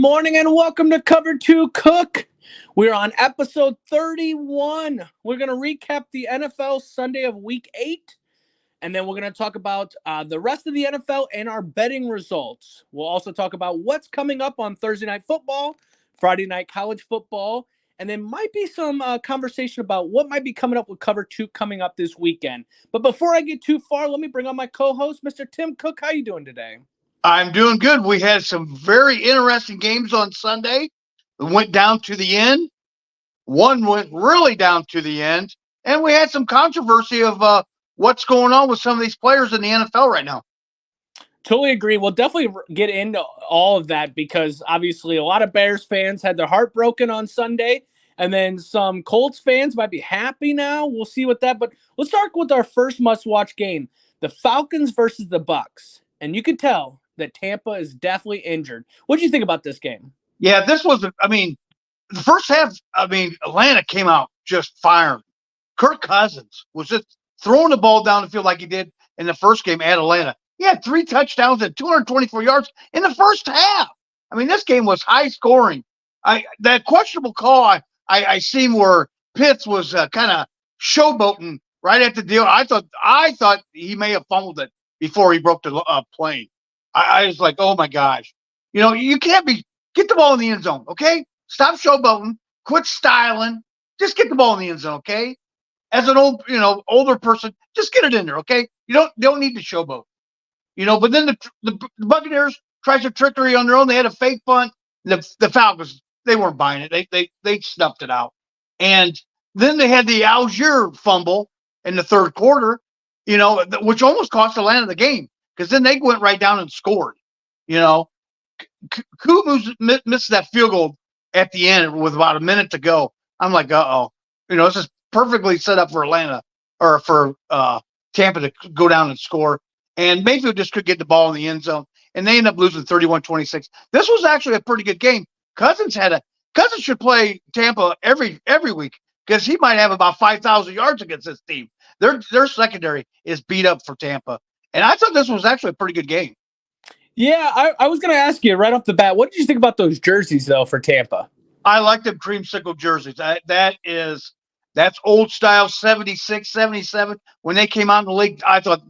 morning and welcome to Cover 2 Cook. We're on episode 31. We're going to recap the NFL Sunday of Week 8, and then we're going to talk about the rest of the NFL and our betting results. We'll also talk about what's coming up on Thursday Night Football, Friday Night College Football, and then might be some conversation about what might be coming up with Cover 2 coming up this weekend. But before I get too far, let me bring on my co-host, Mr. Tim Cook. How you doing today? I'm doing good. We had some very interesting games on Sunday. It went down to the end. One went really down to the end. And we had some controversy of what's going on with some of these players in the NFL right now. Totally agree. We'll definitely get into all of that because obviously a lot of Bears fans had their heart broken on Sunday. And then some Colts fans might be happy now. We'll see what that. But let's start with our first must-watch game, the Falcons versus the Bucks. And you could tell that Tampa is definitely injured. What do you think about this game? Yeah, this was, the first half, Atlanta came out just firing. Kirk Cousins was just throwing the ball down the field like he did in the first game at Atlanta. He had 3 touchdowns and 224 yards in the first half. I mean, this game was high scoring. That questionable call I seen where Pitts was kind of showboating right at the deal. I thought he may have fumbled it before he broke the plane. I was like, oh my gosh, you can't get the ball in the end zone, okay? Stop showboating, quit styling, just get the ball in the end zone, okay? As an older person, just get it in there, okay? You don't need to showboat, But then the Buccaneers tried some trickery on their own. They had a fake punt. The Falcons, they weren't buying it. They snuffed it out, and then they had the Algier fumble in the third quarter, which almost cost Atlanta the game. Because then they went right down and scored. Kumu missed that field goal at the end with about a minute to go. I'm like, uh-oh. This is perfectly set up for Atlanta or for Tampa to go down and score. And Mayfield just could get the ball in the end zone. And they end up losing 31-26. This was actually a pretty good game. Cousins should play Tampa every week because he might have about 5,000 yards against this team. Their secondary is beat up for Tampa. And I thought this was actually a pretty good game. Yeah, I was going to ask you right off the bat, what did you think about those jerseys, though, for Tampa? I like them creamsicle jerseys. That's old style 76, 77. When they came out in the league, I thought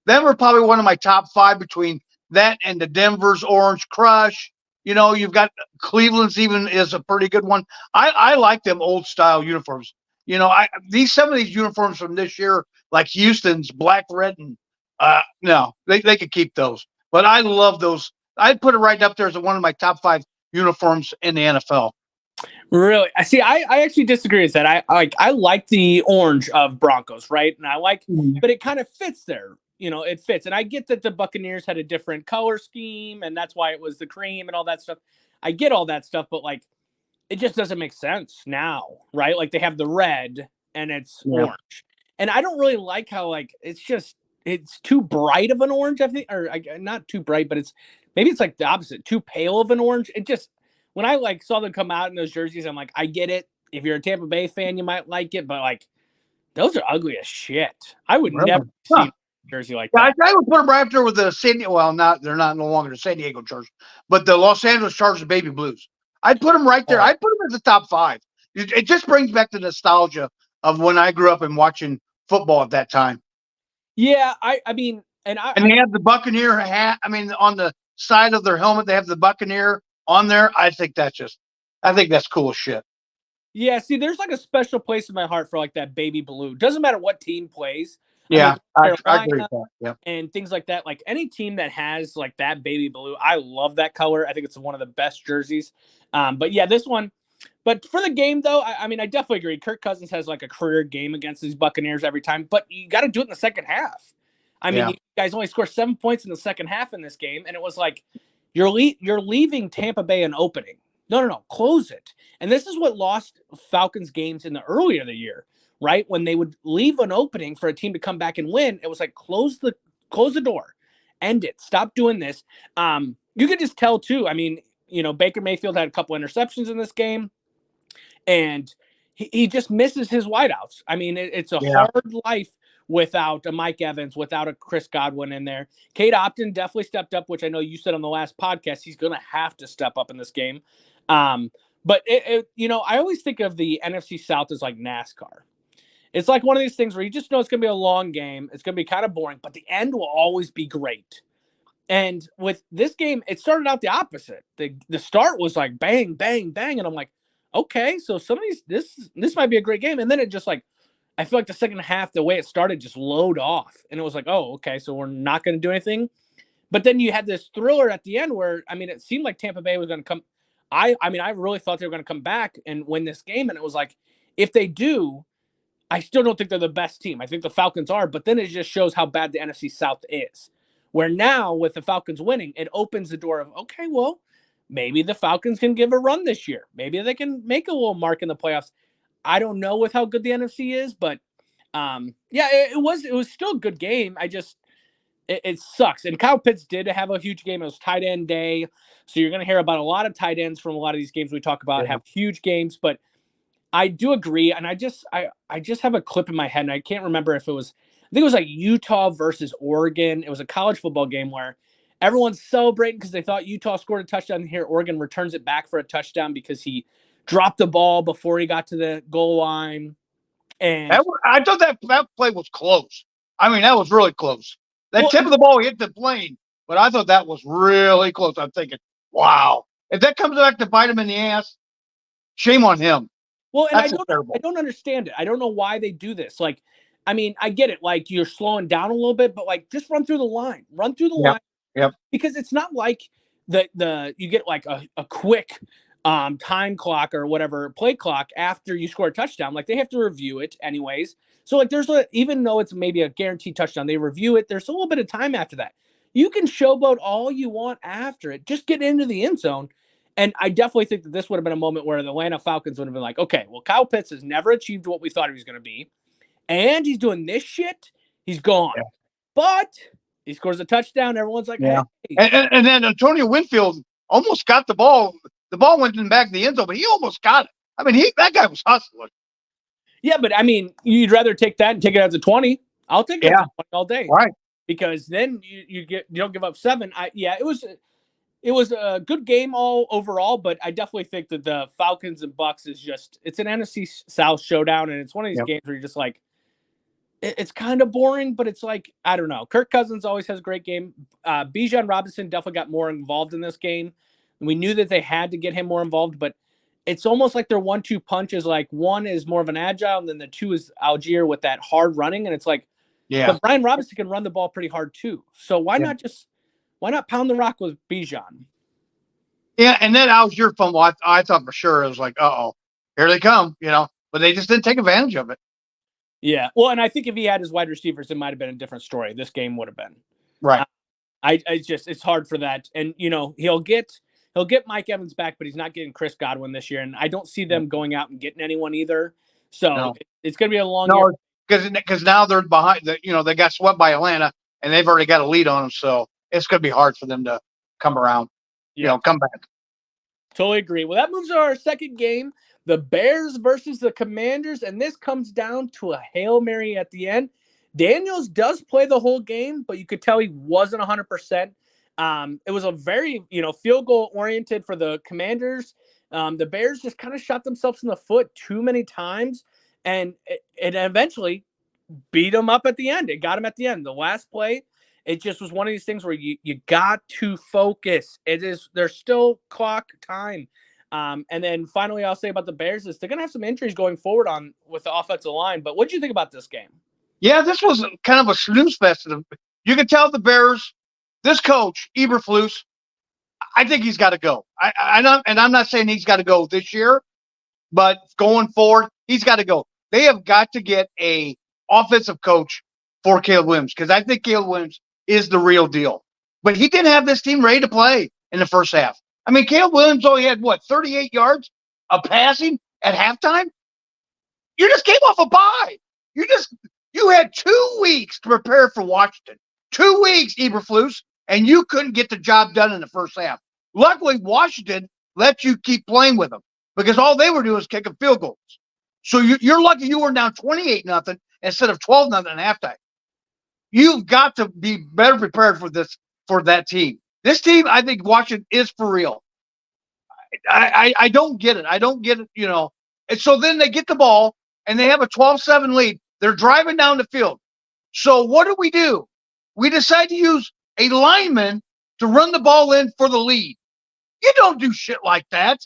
them were probably one of my top 5 between that and the Denver's Orange Crush. You've got Cleveland's even is a pretty good one. I like them old style uniforms. Some of these uniforms from this year, like Houston's black, red, and no, they could keep those. But I love those. I'd put it right up there as one of my top 5 uniforms in the NFL. Really? I actually disagree with that. I like the orange of Broncos, right? And but it kind of fits there. It fits. And I get that the Buccaneers had a different color scheme, and that's why it was the cream and all that stuff. I get all that stuff, but it just doesn't make sense now, right? Like they have the red and it's orange. And I don't really like how it's too bright of an orange, I think, or not too bright, but maybe it's like the opposite, too pale of an orange. It just, when I saw them come out in those jerseys, I'm like, I get it. If you're a Tampa Bay fan, you might like it, but those are ugly as shit. I would never see a jersey like that. I would put them right up there with the they're not no longer the San Diego Chargers, but the Los Angeles Chargers Baby Blues. I'd put them right there. I'd put them as the top 5. It just brings back the nostalgia of when I grew up and watching football at that time. Yeah, I mean, and they have the Buccaneer hat. I mean, on the side of their helmet, they have the Buccaneer on there. I think that's cool as shit. Yeah, see, there's a special place in my heart for that baby blue. Doesn't matter what team plays. Yeah, I agree with that. Yeah. And things like that. Any team that has that baby blue, I love that color. I think it's one of the best jerseys. But yeah, this one. But for the game, though, I definitely agree. Kirk Cousins has a career game against these Buccaneers every time, but you got to do it in the second half. You guys only scored 7 points in the second half in this game, and it was you're leaving Tampa Bay an opening. No, close it. And this is what lost Falcons games in the earlier of the year, right? When they would leave an opening for a team to come back and win, it was close the door, end it, stop doing this. You could just tell too. Baker Mayfield had a couple interceptions in this game. And he just misses his wideouts. It's a hard life without a Mike Evans, without a Chris Godwin in there. Cade Opton definitely stepped up, which I know you said on the last podcast he's going to have to step up in this game. But I always think of the NFC South as like NASCAR. It's like one of these things where you just know it's going to be a long game. It's going to be kind of boring, but the end will always be great. And with this game, it started out the opposite. The start was like bang, bang, bang, and I'm like, okay, so some of this might be a great game. And then it just like, I feel like the second half, the way it started, just load off, and it was like, oh, okay, so we're not going to do anything. But then you had this thriller at the end where, I mean, it seemed like Tampa Bay was going to come. I really thought they were going to come back and win this game, and it was like, if they do, I still don't think they're the best team. I think the Falcons are, but then it just shows how bad the NFC South is. Where now, with the Falcons winning, it opens the door of, okay, well, maybe the Falcons can give a run this year. Maybe they can make a little mark in the playoffs. I don't know with how good the NFC is, but it was still a good game. It sucks. And Kyle Pitts did have a huge game. It was tight end day. So you're going to hear about a lot of tight ends from a lot of these games we talk about have huge games, but I do agree. And I just have a clip in my head, and I can't remember if it was, I think it was like Utah versus Oregon. It was a college football game where everyone's celebrating because they thought Utah scored a touchdown. Here, Oregon returns it back for a touchdown because he dropped the ball before he got to the goal line. And I thought that play was close. I mean, that was really close. That tip of the ball hit the plane, but I thought that was really close. I'm thinking, wow, if that comes back to bite him in the ass, shame on him. Well, and I don't understand it. I don't know why they do this. Like, I mean, I get it. Like, you're slowing down a little bit, but like, just run through the line. Run through the line. Yep. Because it's not like you get like a quick time clock or whatever, play clock after you score a touchdown. Like, they have to review it anyways. So like, even though it's maybe a guaranteed touchdown, they review it. There's a little bit of time after that. You can showboat all you want after it. Just get into the end zone. And I definitely think that this would have been a moment where the Atlanta Falcons would have been like, okay, well, Kyle Pitts has never achieved what we thought he was going to be. And he's doing this shit. He's gone. Yeah. But he scores a touchdown. Everyone's like, hey. And then Antonio Winfield almost got the ball. The ball went in the back of the end zone, but he almost got it. I mean, that guy was hustling. Yeah, but I mean, you'd rather take that and take it as a 20. I'll take it as a 20 all day. Right. Because then you don't give up 7. It was a good game all overall, but I definitely think that the Falcons and Bucs it's an NFC South showdown, and it's one of these games where you're just like, it's kind of boring, but it's like, I don't know. Kirk Cousins always has a great game. Bijan Robinson definitely got more involved in this game. We knew that they had to get him more involved, but it's almost like their 1-2 punch is like, one is more of an agile, and then the 2 is Algier with that hard running, and it's like, but Brian Robinson can run the ball pretty hard too. So why not pound the rock with Bijan? Yeah, and then Algier fumble, I thought for sure it was like, here they come, but they just didn't take advantage of it. Yeah, well, and I think if he had his wide receivers, it might have been a different story. This game would have been right. It's hard for that, and he'll get Mike Evans back, but he's not getting Chris Godwin this year, and I don't see them going out and getting anyone either. So it's going to be a long year. Because now they're behind. They got swept by Atlanta, and they've already got a lead on them, so it's going to be hard for them to come around. Come back. Totally agree. Well, that moves to our second game, the Bears versus the Commanders, and this comes down to a Hail Mary at the end. Daniels does play the whole game, but you could tell he wasn't 100%. It was a very, field goal oriented for the Commanders. The Bears just kind of shot themselves in the foot too many times, and it eventually beat them up at the end. It got them at the end. The last play, it just was one of these things where you got to focus. There's still clock time. And then finally, I'll say about the Bears is they're going to have some injuries going forward with the offensive line. But what did you think about this game? Yeah, this was kind of a snooze fest. You can tell the Bears, this coach, Eberflus, I think he's got to go. I'm not saying he's got to go this year, but going forward, he's got to go. They have got to get a offensive coach for Caleb Williams, because I think Caleb Williams is the real deal. But he didn't have this team ready to play in the first half. I mean, Caleb Williams only had, 38 yards of passing at halftime? You just came off a bye. You had 2 weeks to prepare for Washington. 2 weeks, Eberflus, and you couldn't get the job done in the first half. Luckily, Washington let you keep playing with them, because all they were doing was kicking field goals. So you're lucky you were down 28-0, instead of 12-0 at halftime. You've got to be better prepared for that team. This team, I think, Washington is for real. I don't get it. I don't get it, And so then they get the ball and they have a 12-7 lead. They're driving down the field. So what do? We decide to use a lineman to run the ball in for the lead. You don't do shit like that.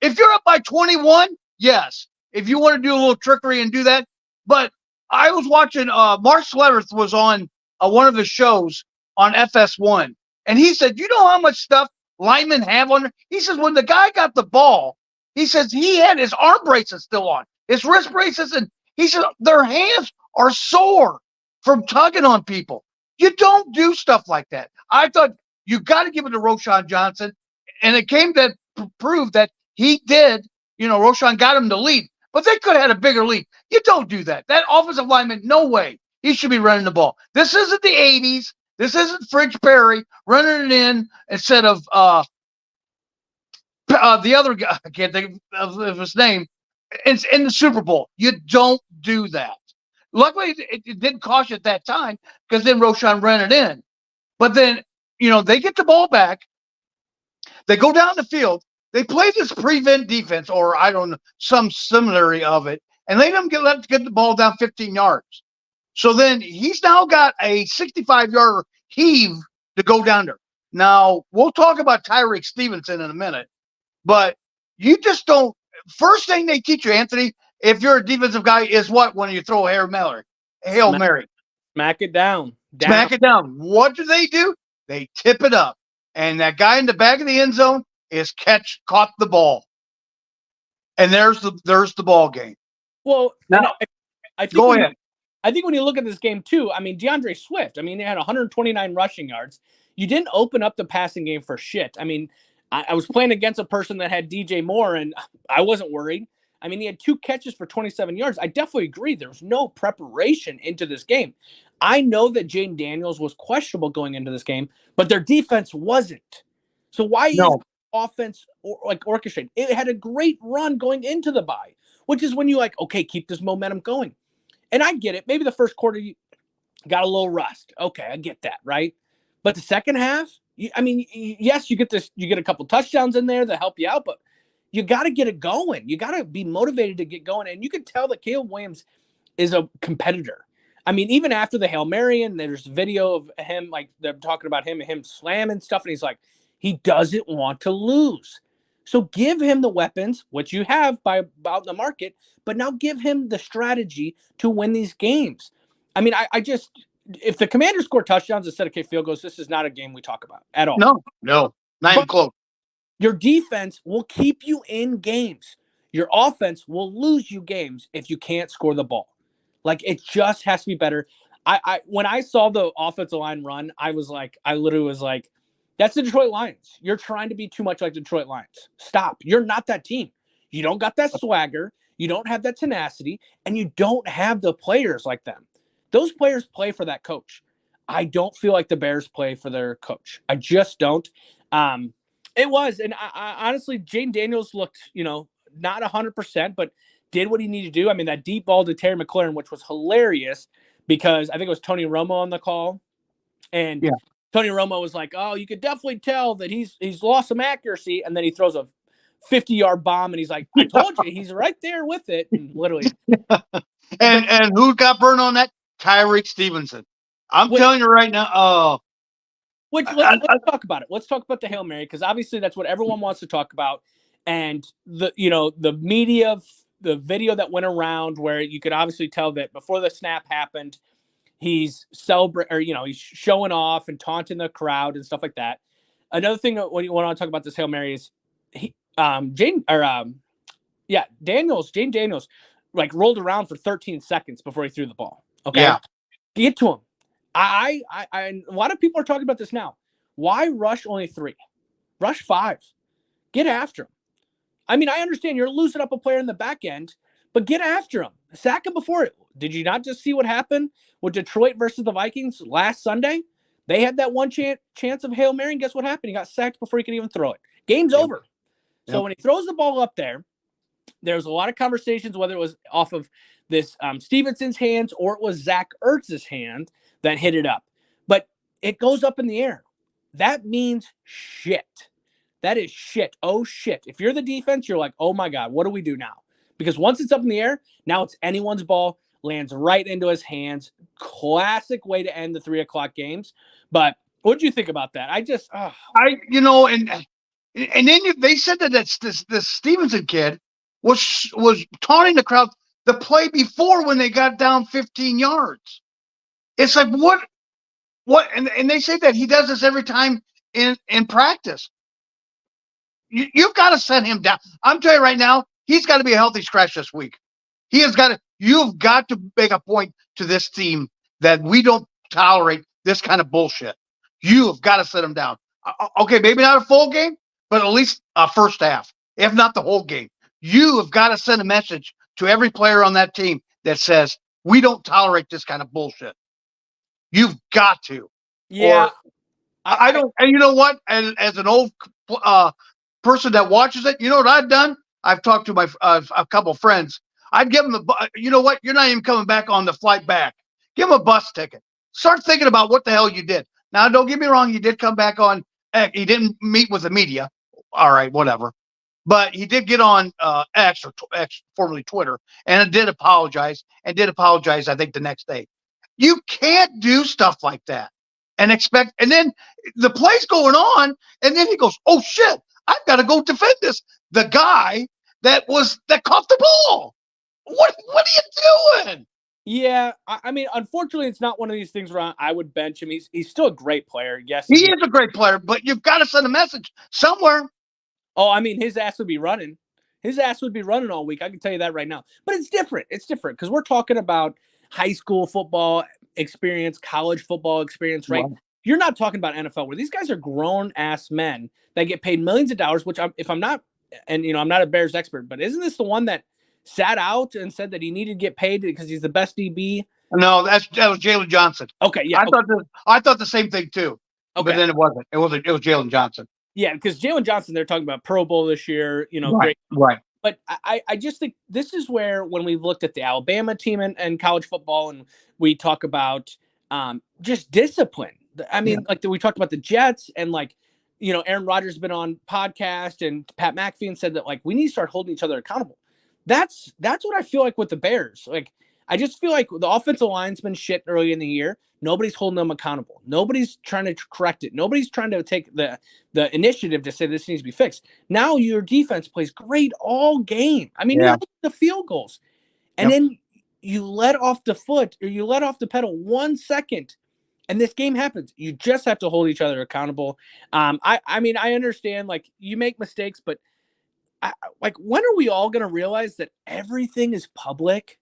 If you're up by 21, yes. If you want to do a little trickery and do that. But I was watching, Mark Sletterth was on one of the shows on FS1. And he said, you know how much stuff linemen have on there? He says, when the guy got the ball, he says he had his arm braces still on, his wrist braces. And he said, their hands are sore from tugging on people. You don't do stuff like that. I thought you got to give it to Roschon Johnson. And it came to prove that he did, Roschon got him the lead, but they could have had a bigger lead. You don't do that. That offensive lineman, no way. He should be running the ball. This isn't the 80s. This isn't Fridge Perry running it in instead of the other guy. I can't think of his name. It's in the Super Bowl. You don't do that. Luckily, it didn't cost you at that time because then Roschon ran it in. But then, they get the ball back. They go down the field. They play this prevent defense, or I don't know, some similarity of it, and they don't get the ball down 15 yards. So then he's now got a 65-yard heave to go down there. Now, we'll talk about Tyreek Stevenson in a minute, but you just don't. First thing they teach you, Anthony, if you're a defensive guy, is what when you throw a Hail Mary. Smack it down. Smack it down. What do? They tip it up. And that guy in the back of the end zone is caught the ball. And there's the ball game. Well, now, I think go ahead. I think when you look at this game too, DeAndre Swift, they had 129 rushing yards. You didn't open up the passing game for shit. I was playing against a person that had DJ Moore, and I wasn't worried. He had 2 catches for 27 yards. I definitely agree. There was no preparation into this game. I know that Jane Daniels was questionable going into this game, but their defense wasn't. So why is offense orchestrated? It had a great run going into the bye, which is when you okay, keep this momentum going. And I get it. Maybe the first quarter you got a little rust. Okay, I get that, right? But the second half, yes, you get a couple touchdowns in there that help you out, but you got to get it going. You got to be motivated to get going. And you can tell that Caleb Williams is a competitor. Even after the Hail Mary, and there's video of him, they're talking about him slamming stuff, and he's like, he doesn't want to lose. So give him the weapons, which you have out in the market, but now give him the strategy to win these games. I just, if the Commanders score touchdowns instead of kick field goals, this is not a game we talk about at all. No, not even close. Your defense will keep you in games. Your offense will lose you games if you can't score the ball. It just has to be better. When I saw the offensive line run, I literally was like, that's the Detroit Lions. You're trying to be too much like the Detroit Lions. Stop. You're not that team. You don't got that swagger. You don't have that tenacity, and you don't have the players like them. Those players play for that coach. I don't feel like the Bears play for their coach. I just don't. It was, and I honestly, Jane Daniels looked, not 100%, but did what he needed to do. That deep ball to Terry McLaurin, which was hilarious because I think it was Tony Romo on the call. And Tony Romo was like, oh, you could definitely tell that he's lost some accuracy. And then he throws a 50-yard bomb, and he's like, I told you, he's right there with it. And literally. and who got burned on that? Tyreek Stevenson. I'm telling you right now. Let's talk about it. Let's talk about the Hail Mary, because obviously that's what everyone wants to talk about. And the media, the video that went around where you could obviously tell that before the snap happened, he's celebrating, or he's showing off and taunting the crowd and stuff like that. Another thing when you want to talk about this Hail Mary is Jane Daniels rolled around for 13 seconds before he threw the ball. Okay. Yeah. Get to him. I a lot of people are talking about this now. Why rush only 3? Rush 5. Get after him. I understand you're losing up a player in the back end, but get after him. Sack him before it. Did you not just see what happened with Detroit versus the Vikings last Sunday? They had that one chance of Hail Mary, and guess what happened? He got sacked before he could even throw it. Game's over. So when he throws the ball up there, there was a lot of conversations, whether it was off of this Stevenson's hands or it was Zach Ertz's hand that hit it up. But it goes up in the air. That means shit. That is shit. Oh, shit. If you're the defense, you're like, oh, my God, what do we do now? Because once it's up in the air, now it's anyone's ball, lands right into his hands. Classic way to end the 3 o'clock games. But what do you think about that? and then they said that this Stevenson kid was taunting the crowd the play before when they got down 15 yards. It's like, what, and they say that he does this every time in practice. You've got to send him down. I'm telling you right now, he's got to be a healthy scratch this week. You've got to make a point to this team that we don't tolerate this kind of bullshit. You have got to set him down. Okay, maybe not a full game, but at least a first half, if not the whole game. You have got to send a message to every player on that team that says, we don't tolerate this kind of bullshit. You've got to. Yeah. Or, I don't, and you know what? As an old person that watches it, you know what I've done? I've talked to my a couple of friends. I'd give them you know what? You're not even coming back on the flight back. Give them a bus ticket. Start thinking about what the hell you did. Now, don't get me wrong. He did come back on. He didn't meet with the media. All right, whatever. But he did get on X, or X, formerly Twitter, and did apologize. I think, the next day. You can't do stuff like that and expect. And then the play's going on, and then he goes, "Oh shit, I've got to go defend this." The guy that caught the ball. What are you doing? Yeah, I mean, unfortunately, it's not one of these things where I would bench him. He's still a great player. Yes, he is a great player, but you've got to send a message somewhere. Oh, I mean, his ass would be running. His ass would be running all week. I can tell you that right now. But it's different. It's different because we're talking about high school football experience, college football experience, right? Wow. You're not talking about NFL, where these guys are grown-ass men that get paid millions of dollars, which I'm not, and, I'm not a Bears expert, but isn't this the one that sat out and said that he needed to get paid because he's the best DB? No, that was Jalen Johnson. Okay, yeah. I thought the same thing too. Okay. But then it wasn't. It was Jalen Johnson. Yeah, because Jalen Johnson, they're talking about Pro Bowl this year, right, great. Right. But I just think this is where, when we've looked at the Alabama team and college football, and we talk about just discipline. I mean, like we talked about the Jets, and Aaron Rodgers has been on podcast, and Pat McAfee said that we need to start holding each other accountable. That's what I feel like with the Bears. I just feel like the offensive line's been shit early in the year. Nobody's holding them accountable. Nobody's trying to correct it. Nobody's trying to take the initiative to say this needs to be fixed. Now your defense plays great all game. I mean, you look at the field goals, and then you let off the foot, or you let off the pedal 1 second, and this game happens. You just have to hold each other accountable. I mean, I understand you make mistakes, but when are we all going to realize that everything is public?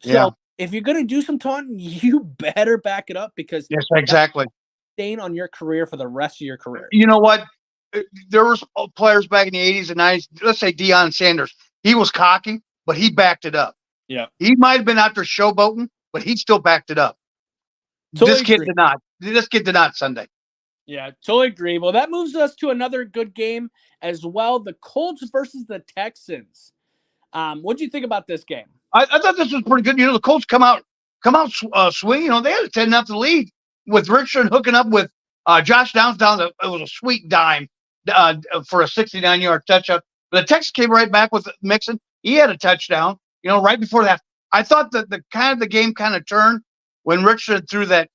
So if you're going to do some taunting, you better back it up, because yes, exactly, stain on your career for the rest of your career. You know what? There was players back in the 80s and 90s. Let's say Deion Sanders. He was cocky, but he backed it up. Yeah, he might have been out there showboating, but he still backed it up. Totally this kid agree. Did not. This kid did not Sunday. Yeah, totally agree. Well, that moves us to another good game as well. The Colts versus the Texans. What do you think about this game? I thought this was pretty good. The Colts come out swinging. They had a 10-0 lead with Richard hooking up with Josh Downs down. It was a sweet dime for a 69-yard touchdown. But the Texans came right back with Mixon. He had a touchdown. Right before that, I thought that the game kind of turned when Richard threw that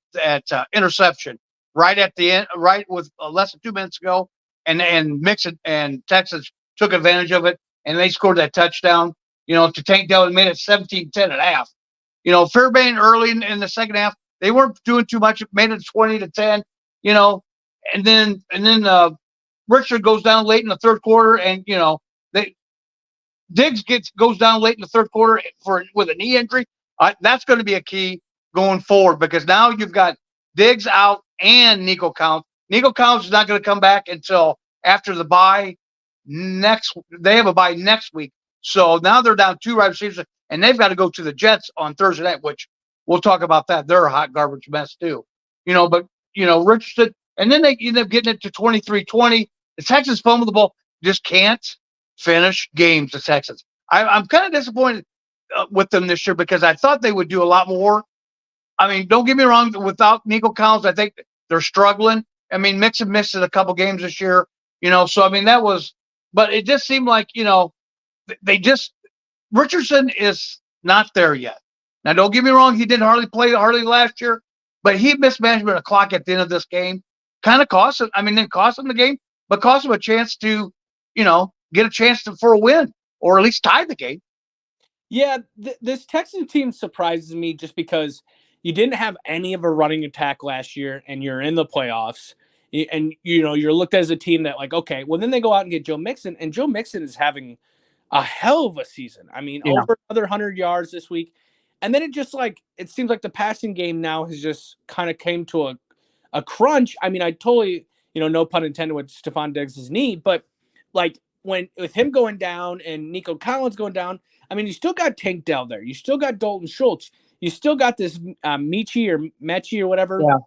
interception right at the end, right with less than 2 minutes ago, and Mixon and Texas took advantage of it, and they scored that touchdown. To Tank Dell, and made it 17-10 at half. Fairbairn early in the second half, they weren't doing too much. Made it 20-10. And then Richard goes down late in the third quarter, and Diggs goes down late in the third quarter with a knee injury. That's going to be a key going forward, because now you've got Diggs out and Nico Collins. Nico Collins is not going to come back until after the bye They have a bye next week. So now they're down 2 wide receivers, and they've got to go to the Jets on Thursday night, which we'll talk about that. They're a hot garbage mess too. But Richardson, and then they end up getting it to 23-20. The Texans fumble the ball, just can't finish games, the Texans. I'm kind of disappointed with them this year because I thought they would do a lot more. I mean, don't get me wrong. Without Nico Collins, I think they're struggling. I mean, Mixon missed a couple games this year, So I mean, but it just seemed like they just Richardson is not there yet. Now, don't get me wrong. He didn't hardly play last year, but he mismanagement of clock at the end of this game kind of cost him. I mean, didn't cost him the game, but cost him a chance to, get a chance for a win or at least tie the game. Yeah, this Texans team surprises me just because you didn't have any of a running attack last year, and you're in the playoffs, and you're looked at as a team that like, okay, well then they go out and get Joe Mixon, and Joe Mixon is having a hell of a season. I mean, over another 100 yards this week, and then it seems like the passing game now has just kind of came to a crunch. I mean, I totally, no pun intended with Stephon Diggs' knee, but like with him going down and Nico Collins going down, I mean, you still got Tank Dell there. You still got Dalton Schultz. You still got this Mechie or whatever. Yeah.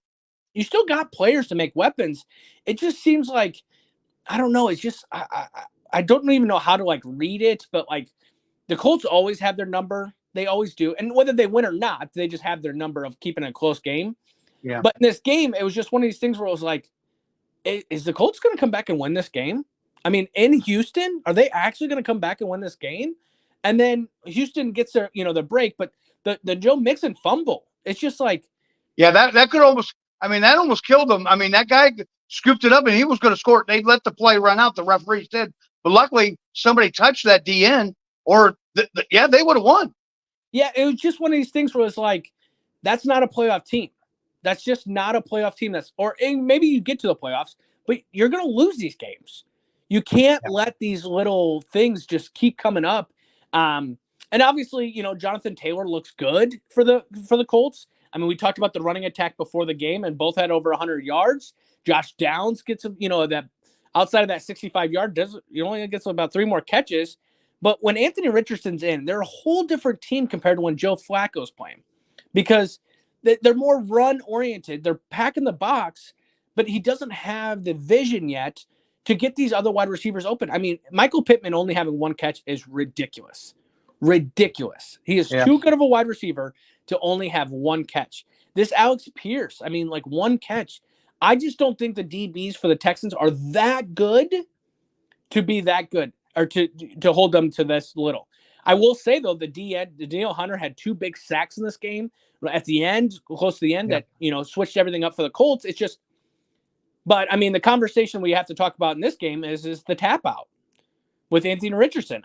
You still got players to make weapons. It just seems like, I don't know. It's just, I don't even know how to like read it, but like the Colts always have their number. They always do. And whether they win or not, they just have their number of keeping a close game. Yeah. But in this game, it was just one of these things where it was like, is the Colts going to come back and win this game? I mean, in Houston, are they actually going to come back and win this game? And then Houston gets their, the break, but the Joe Mixon fumble, it's just like, yeah, that could almost, I mean, that almost killed him. I mean, that guy scooped it up and he was going to score. They let the play run out. The referees did, but luckily somebody touched that DN, or they would have won. Yeah, it was just one of these things where it's like, that's not a playoff team. That's just not a playoff team. Maybe you get to the playoffs, but you're going to lose these games. You can't let these little things just keep coming up. And obviously, Jonathan Taylor looks good for the Colts. I mean, we talked about the running attack before the game, and both had over 100 yards. Josh Downs gets, that outside of that 65-yard, only gets about 3 more catches. But when Anthony Richardson's in, they're a whole different team compared to when Joe Flacco's playing, because they're more run-oriented. They're packing the box, but he doesn't have the vision yet to get these other wide receivers open. I mean, Michael Pittman only having 1 catch is ridiculous. Ridiculous. He is too good of a wide receiver to only have 1 catch. This Alex Pierce, I mean, like 1 catch. I just don't think the DBs for the Texans are that good to be that good, or to hold them to this little. I will say, though, the Daniel Hunter had 2 big sacks in this game at the end, close to the end, that, switched everything up for the Colts. It's just, but I mean, the conversation we have to talk about in this game is the tap out with Anthony Richardson.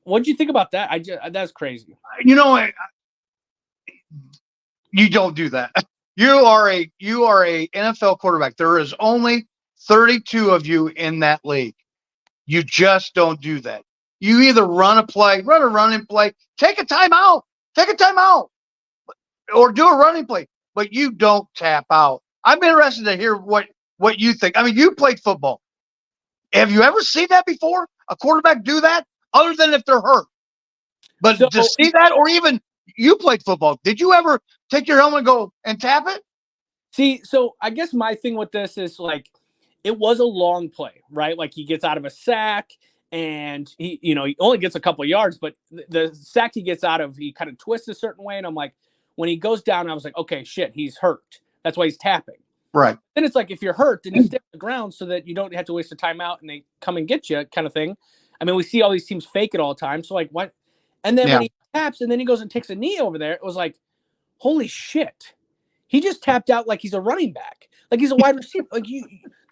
What do you think about that? That's crazy. You don't do that. You are a NFL quarterback. There is only 32 of you in that league. You just don't do that. You either run a running play, take a timeout, or do a running play, but you don't tap out. I'm interested to hear what you think. I mean, you played football. Have you ever seen that before? A quarterback do that, other than if they're hurt? But to see that, or even you played football, did you ever take your helmet and go and tap it? See, so I guess my thing with this is like, it was a long play, right? Like he gets out of a sack and he only gets a couple of yards, but the sack he gets out of, he kind of twists a certain way. And I'm like, when he goes down, I was like, okay, shit, he's hurt. That's why he's tapping. Right. Then it's like, if you're hurt, then you stay on the ground so that you don't have to waste a timeout and they come and get you, kind of thing. I mean, we see all these teams fake it all the time. So like, what? And then when he taps and then he goes and takes a knee over there, it was like, holy shit. He just tapped out like he's a running back. Like he's a wide receiver. Like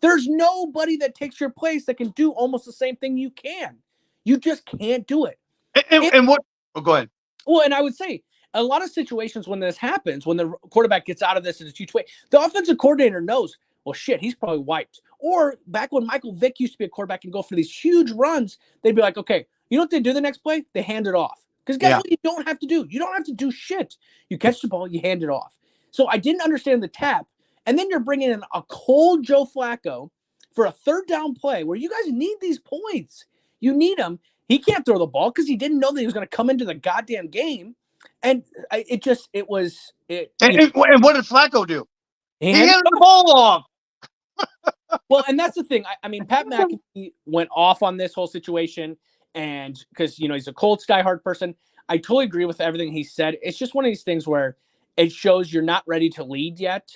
there's nobody that takes your place that can do almost the same thing you can. You just can't do it. And what? Oh, go ahead. Well, and I would say a lot of situations when this happens, when the quarterback gets out of this in a huge way, the offensive coordinator knows, well, shit, he's probably wiped. Or back when Michael Vick used to be a quarterback and go for these huge runs, they'd be like, okay, you know what they do the next play? They hand it off. Because guess what you don't have to do? You don't have to do shit. You catch the ball, you hand it off. So I didn't understand the tap. And then you're bringing in a cold Joe Flacco for a 3rd down play where you guys need these points. You need him. He can't throw the ball because he didn't know that he was going to come into the goddamn game. And And what did Flacco do? He handed the ball off. Well, and that's the thing. I mean, Pat McAfee went off on this whole situation. and because he's a Colts diehard person. I totally agree with everything he said. It's just one of these things where it shows you're not ready to lead yet.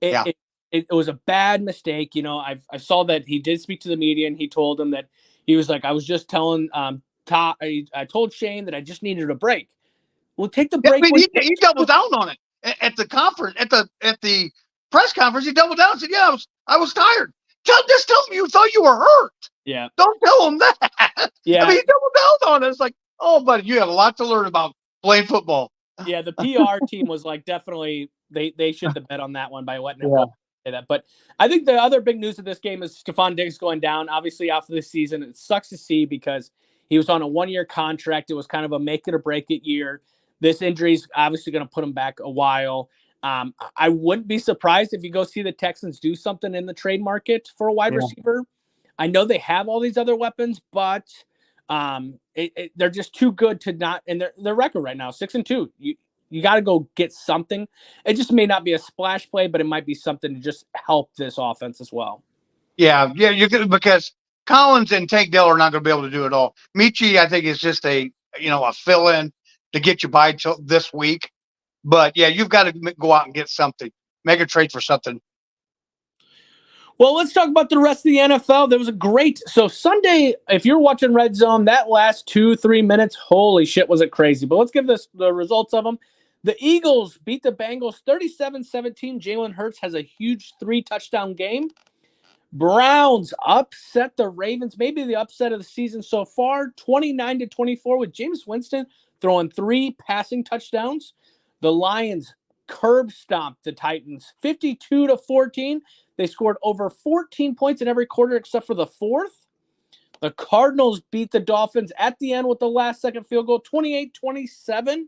It Yeah. it, it was a bad mistake. I saw that he did speak to the media, and he told them that he was like, I was just telling Todd, I told Shane that I just needed a break. Well, take the Yeah, I break mean, when he doubled down on it at the conference, at the press conference. He doubled down and said, "Yeah, I was tired." Just tell him you thought you were hurt. Yeah. Don't tell him that. I Yeah. mean, he doubled down on it. It's like, oh, buddy, you have a lot to learn about playing football. Yeah, the PR team was like, definitely they should have bet on that one by letting him Yeah. go say that. But I think the other big news of this game is Stephon Diggs going down, obviously out for this season. It sucks to see because he was on a 1-year contract. It was kind of a make it or break it year. This injury is obviously going to put him back a while. I wouldn't be surprised if you go see the Texans do something in the trade market for a wide receiver. I know they have all these other weapons, but they're just too good to not. And their record right now, 6-2. You got to go get something. It just may not be a splash play, but it might be something to just help this offense as well. Yeah, you could, because Collins and Tank Dell are not going to be able to do it all. Michi, I think, is just a fill in to get you by till this week. But yeah, you've got to go out and get something, make a trade for something. Well, let's talk about the rest of the NFL. There was a great Sunday. If you're watching Red Zone, that last 2-3 minutes, holy shit, was it crazy? But let's give the results of them. The Eagles beat the Bengals 37-17. Jalen Hurts has a huge 3-touchdown game. Browns upset the Ravens, maybe the upset of the season so far, 29-24, with Jameis Winston throwing 3 passing touchdowns. The Lions curb stomped the Titans 52-14. They scored over 14 points in every quarter except for the fourth. The Cardinals beat the Dolphins at the end with the last second field goal, 28-27.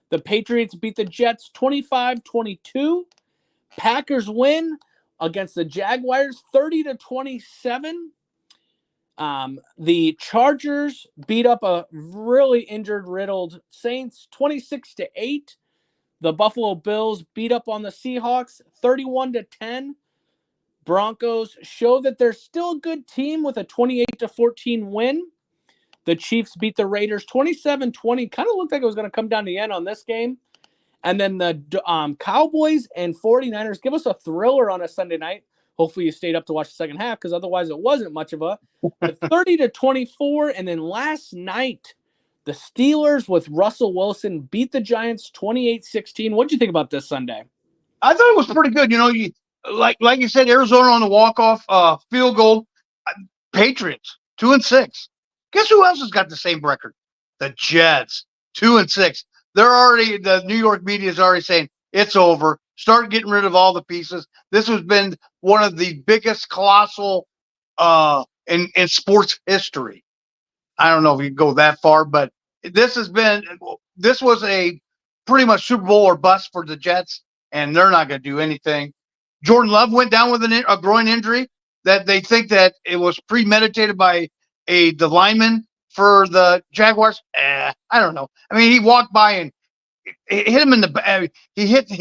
The Patriots beat the Jets 25-22. Packers win against the Jaguars 30-27. The Chargers beat up a really injured, riddled Saints 26-8. The Buffalo Bills beat up on the Seahawks 31-10. Broncos show that they're still a good team with a 28-14 win. The Chiefs beat the Raiders 27-20. Kind of looked like it was going to come down to the end on this game. And then the Cowboys and 49ers give us a thriller on a Sunday night. Hopefully you stayed up to watch the second half, because otherwise it wasn't much of a 30-24. And then last night, the Steelers with Russell Wilson beat the Giants 28-16. What did you think about this Sunday? I thought it was pretty good. Like you said, Arizona on the walk-off field goal. Patriots 2-6. Guess who else has got the same record? The Jets 2-6. The New York media is already saying it's over. Start getting rid of all the pieces. This has been one of the biggest colossal in sports history. I don't know if you go that far, but this was a pretty much Super Bowl or bust for the Jets, and they're not going to do anything. Jordan Love went down with a groin injury that they think that it was premeditated by the lineman for the Jaguars. I don't know. I mean, he walked by and hit him in the he hit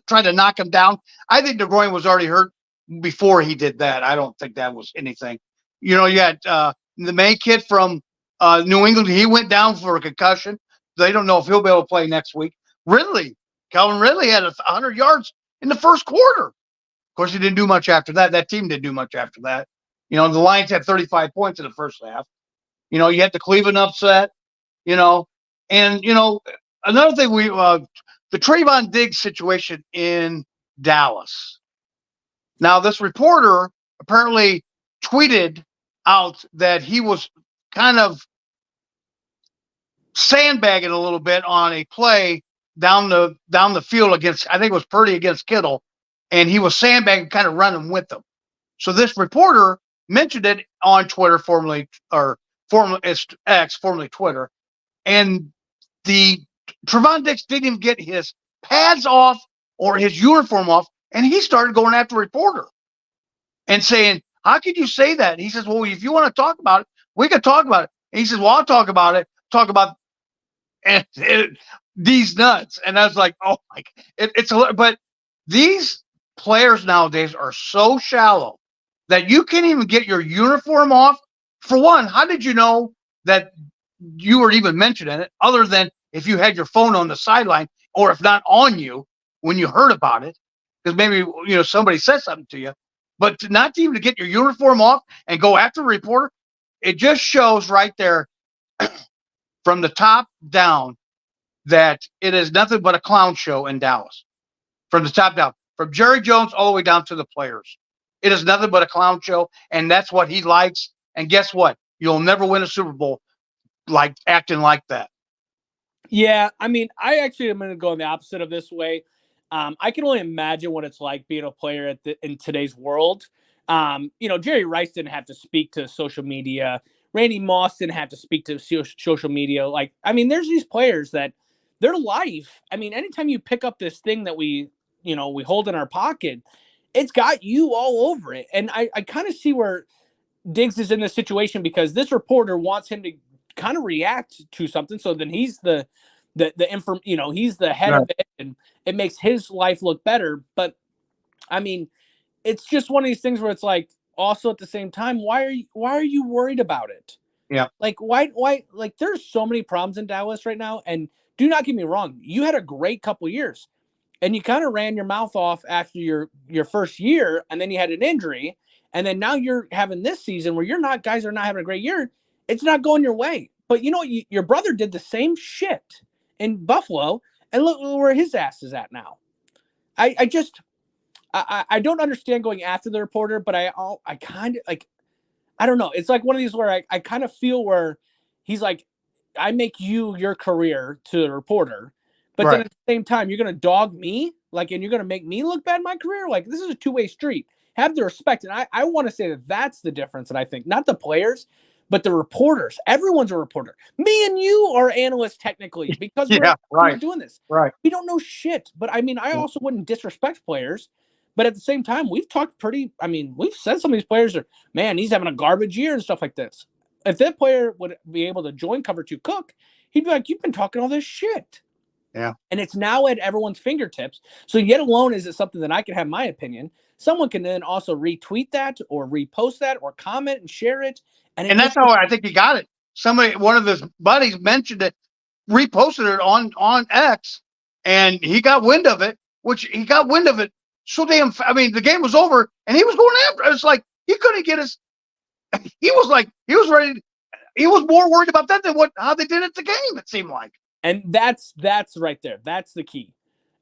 tried to knock him down. I think the groin was already hurt before he did that. I don't think that was anything. You had the main kid from New England. He went down for a concussion. They don't know if he'll be able to play next week. Calvin Ridley had 100 yards in the first quarter. Of course, he didn't do much after that. That team didn't do much after that. The Lions had 35 points in the first half. You had the Cleveland upset, and, another thing, the Trayvon Diggs situation in Dallas. Now, this reporter apparently tweeted out that he was kind of sandbagging a little bit on a play down the field against, I think it was Purdy against Kittle, and he was sandbagging, kind of running with them. So this reporter mentioned it on Twitter, formerly X, formerly Twitter, and the Trayvon Diggs didn't even get his pads off or his uniform off, and he started going after the reporter and saying, "How could you say that?" And he says, "Well, if you want to talk about it, we can talk about it." And he says, "Well, I'll talk about it. Talk about these nuts." And I was like, "Oh my!" It's but these players nowadays are so shallow that you can't even get your uniform off. For one, how did you know that you were even mentioned in it, other than if you had your phone on the sideline, or if not on you when you heard about it, because maybe somebody said something to you. But not to even get your uniform off and go after a reporter, it just shows right there from the top down that it is nothing but a clown show in Dallas. From the top down, from Jerry Jones all the way down to the players, it is nothing but a clown show, and that's what he likes. And guess what? You'll never win a Super Bowl like acting like that. Yeah, I mean, I actually am going to go in the opposite of this way. I can only imagine what it's like being a player in today's world. Jerry Rice didn't have to speak to social media. Randy Moss didn't have to speak to social media. Like, I mean, there's these players that their life. I mean, anytime you pick up this thing that we hold in our pocket, it's got you all over it. And I kind of see where Diggs is in this situation because this reporter wants him to kind of react to something. So then he's the he's the head of it, and it makes his life look better. But I mean, it's just one of these things where it's like, also at the same time, why are you worried about it? Yeah. Like, why, like, there's so many problems in Dallas right now. And do not get me wrong, you had a great couple years and you kind of ran your mouth off after your first year, and then you had an injury. And then now you're having this season where guys are not having a great year. It's not going your way. But your brother did the same shit in Buffalo, and look where his ass is at now. I don't understand going after the reporter, but I kind of like, I don't know. It's like one of these where I kind of feel where he's like, I make you your career to the reporter, but then at the same time, you're going to dog me, like, and you're going to make me look bad in my career. Like, this is a two-way street. Have the respect. And I want to say that that's the difference. And I think not the players, but the reporters. Everyone's a reporter. Me and you are analysts technically because we're doing this. Right. We don't know shit. But I mean, I also wouldn't disrespect players. But at the same time, we've said some of these players are, man, he's having a garbage year and stuff like this. If that player would be able to join Cover 2 Cook, he'd be like, you've been talking all this shit. Yeah. And it's now at everyone's fingertips. So yet alone is it something that I can have my opinion. Someone can then also retweet that or repost that or comment and share it. And that's how I think he got it. One of his buddies mentioned it, reposted it on X, and he got wind of it, so damn. I mean, the game was over, and he was going after it. It's like he couldn't get his. He was ready. He was more worried about that than how they did at the game. It seemed like. And that's right there. That's the key,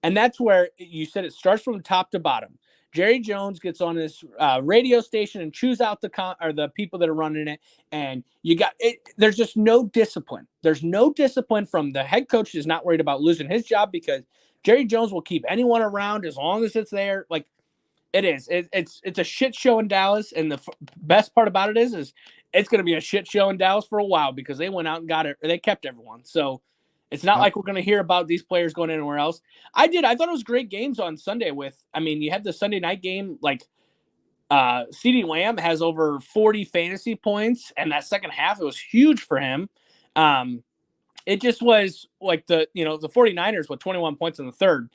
and that's where you said it starts from top to bottom. Jerry Jones gets on this radio station and chews out the people that are running it, and you got it. There's just no discipline. There's no discipline from the head coach. Is not worried about losing his job because Jerry Jones will keep anyone around as long as it's there. Like it is. It's a shit show in Dallas, and the best part about it is it's going to be a shit show in Dallas for a while because they went out and got it. Or they kept everyone. So it's not like we're going to hear about these players going anywhere else. I thought it was great games on Sunday you had the Sunday night game, like CeeDee Lamb has over 40 fantasy points, and that second half, it was huge for him. It just was like the 49ers with 21 points in the third.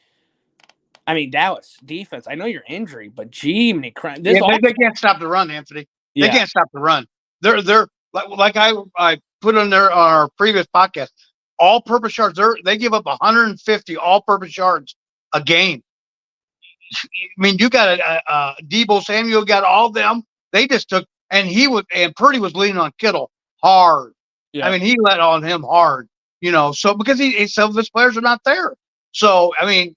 I mean, Dallas defense, I know your injury, but gee, they can't stop the run, Anthony. They can't stop the run. They're like I put on our previous podcast, all-purpose yards. They give up 150 all-purpose yards a game. I mean, you got Deebo Samuel, got all them. They just took, and Purdy was leaning on Kittle hard. Yeah. I mean, he let on him hard, so because some of his players are not there. So, I mean,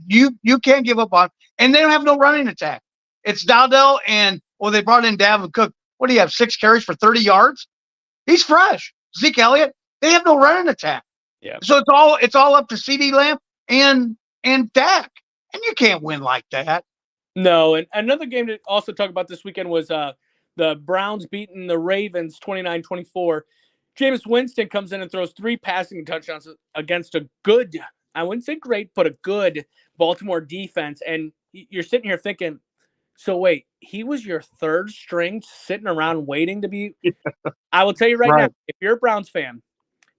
you can't give up on, and they don't have no running attack. It's Dowdell they brought in Dalvin Cook. What do you have? 6 carries for 30 yards? He's fresh. Zeke Elliott, they have no running attack. Yeah. So it's all up to CeeDee Lamb and Dak. And you can't win like that. No, and another game to also talk about this weekend was the Browns beating the Ravens 29-24. Jameis Winston comes in and throws 3 passing touchdowns against a good, I wouldn't say great, but a good Baltimore defense. And you're sitting here thinking, so wait, he was your third string sitting around waiting to be. I will tell you right now, if you're a Browns fan,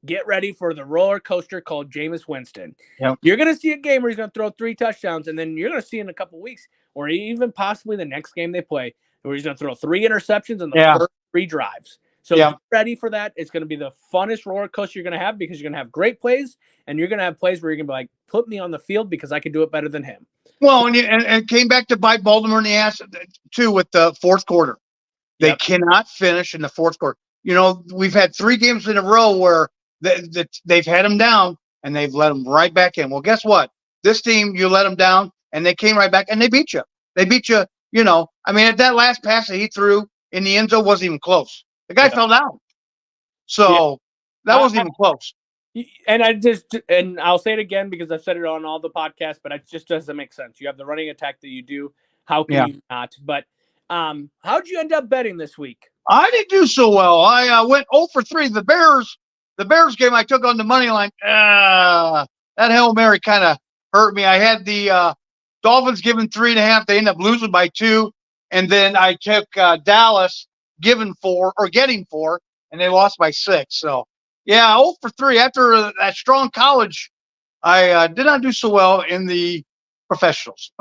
get ready for the roller coaster called Jameis Winston. Yep. You're going to see a game where he's going to throw 3 touchdowns, and then you're going to see in a couple weeks, or even possibly the next game they play, where he's going to throw 3 interceptions in the first 3 drives. So Yeah. get ready for that. It's going to be the funnest roller coaster you're going to have because you're going to have great plays and you're going to have plays where you're going to be like, put me on the field because I can do it better than him. Well, and came back to bite Baltimore in the ass too with the fourth quarter. They cannot finish in the fourth quarter. You know, we've had 3 games in a row where they've had them down and they've let them right back in. Well, guess what? This team, you let them down and they came right back and they beat you. They beat you, you know. I mean, that last pass that he threw in the end zone wasn't even close. The guy fell down. So that wasn't even close. And I'll say it again because I've said it on all the podcasts, but it just doesn't make sense. You have the running attack that you do. How can you not? But how'd you end up betting this week? I didn't do so well. I went 0 for 3. The Bears game I took on the money line. That Hail Mary kind of hurt me. I had the Dolphins given 3.5. They ended up losing by 2. And then I took Dallas getting 4, and they lost by 6. So, yeah, 0 for 3. After that strong college, I did not do so well in the professionals.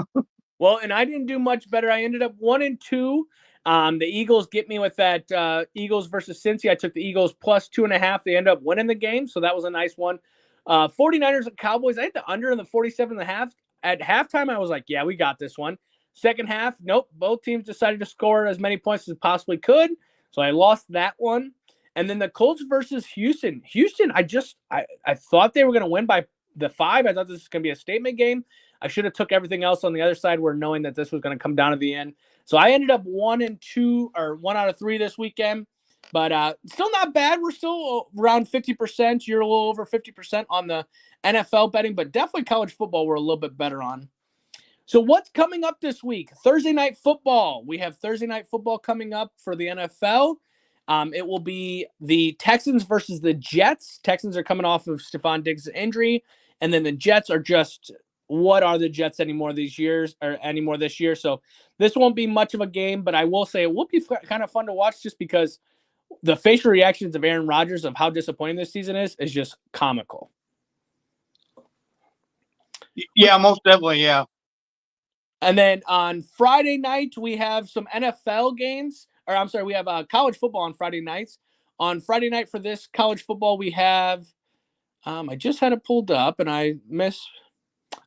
Well, and I didn't do much better. I ended up 1-2. The Eagles get me with that Eagles versus Cincy. I took the Eagles plus 2.5. They end up winning the game, so that was a nice one. 49ers and Cowboys, I had the under in the 47.5. At halftime, I was like, yeah, we got this one. Second half, nope. Both teams decided to score as many points as possibly could, so I lost that one. And then the Colts versus Houston. Houston, I thought they were going to win by the 5. I thought this was going to be a statement game. I should have took everything else on the other side where knowing that this was going to come down to the end. So I ended up 1-2 or 1 out of 3 this weekend, but still not bad. We're still around 50%. You're a little over 50% on the NFL betting, but definitely college football we're a little bit better on. So what's coming up this week? Thursday night football. We have Thursday night football coming up for the NFL. It will be the Texans versus the Jets. Texans are coming off of Stephon Diggs' injury, and then the Jets are just – what are the Jets anymore this year? So this won't be much of a game, but I will say it will be kind of fun to watch just because the facial reactions of Aaron Rodgers of how disappointing this season is just comical. Yeah, most definitely, yeah. And then on Friday night, we have some NFL games. Or I'm sorry, we have college football on Friday nights. On Friday night for this college football, we have I just had it pulled up and I missed.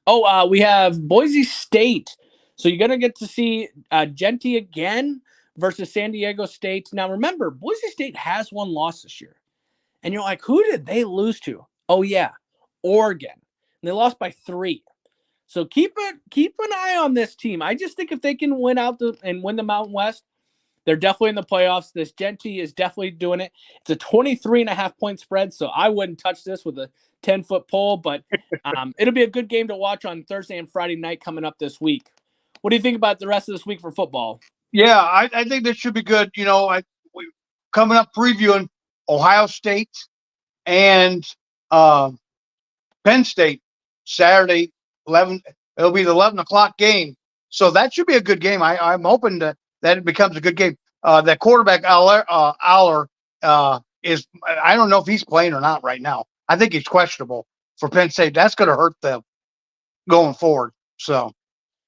We have Boise State. So you're going to get to see Genty again versus San Diego State. Now, remember, Boise State has 1 loss this year. And you're like, who did they lose to? Oh, yeah, Oregon. And they lost by 3. So keep an eye on this team. I just think if they can win the Mountain West, they're definitely in the playoffs. This Genty is definitely doing it. It's a 23.5 point spread, so I wouldn't touch this with a 10-foot pole, but it'll be a good game to watch on Thursday and Friday night coming up this week. What do you think about the rest of this week for football? Yeah, I think this should be good. You know, we coming up previewing Ohio State and Penn State Saturday 11. It'll be the 11 o'clock game, so that should be a good game. I'm hoping that it becomes a good game. That quarterback Aller is, I don't know if he's playing or not right now. I think he's questionable for Penn State. That's going to hurt them going forward. So,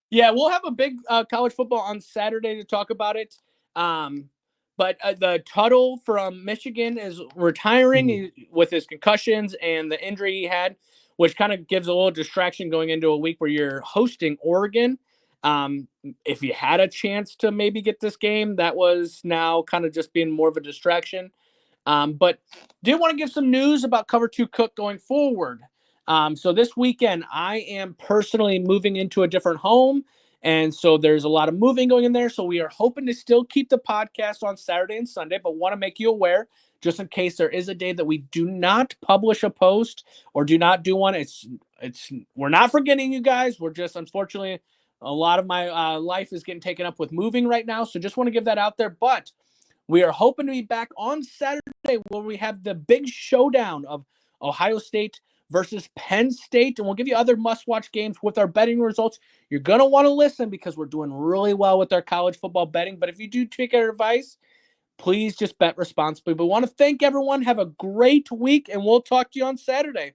yeah, we'll have a big college football on Saturday to talk about it. But the Tuttle from Michigan is retiring with his concussions and the injury he had, which kind of gives a little distraction going into a week where you're hosting Oregon. If you had a chance to maybe get this game, that was now kind of just being more of a distraction. But did want to give some news about Cover 2 Cook going forward. So this weekend, I am personally moving into a different home. And so there's a lot of moving going in there. So we are hoping to still keep the podcast on Saturday and Sunday, but want to make you aware, just in case there is a day that we do not publish a post or do not do one. We're not forgetting you guys. We're just, unfortunately, a lot of my life is getting taken up with moving right now. So just want to give that out there. But we are hoping to be back on Saturday where we have the big showdown of Ohio State versus Penn State. And we'll give you other must-watch games with our betting results. You're going to want to listen because we're doing really well with our college football betting. But if you do take our advice, please just bet responsibly. But we want to thank everyone. Have a great week, and we'll talk to you on Saturday.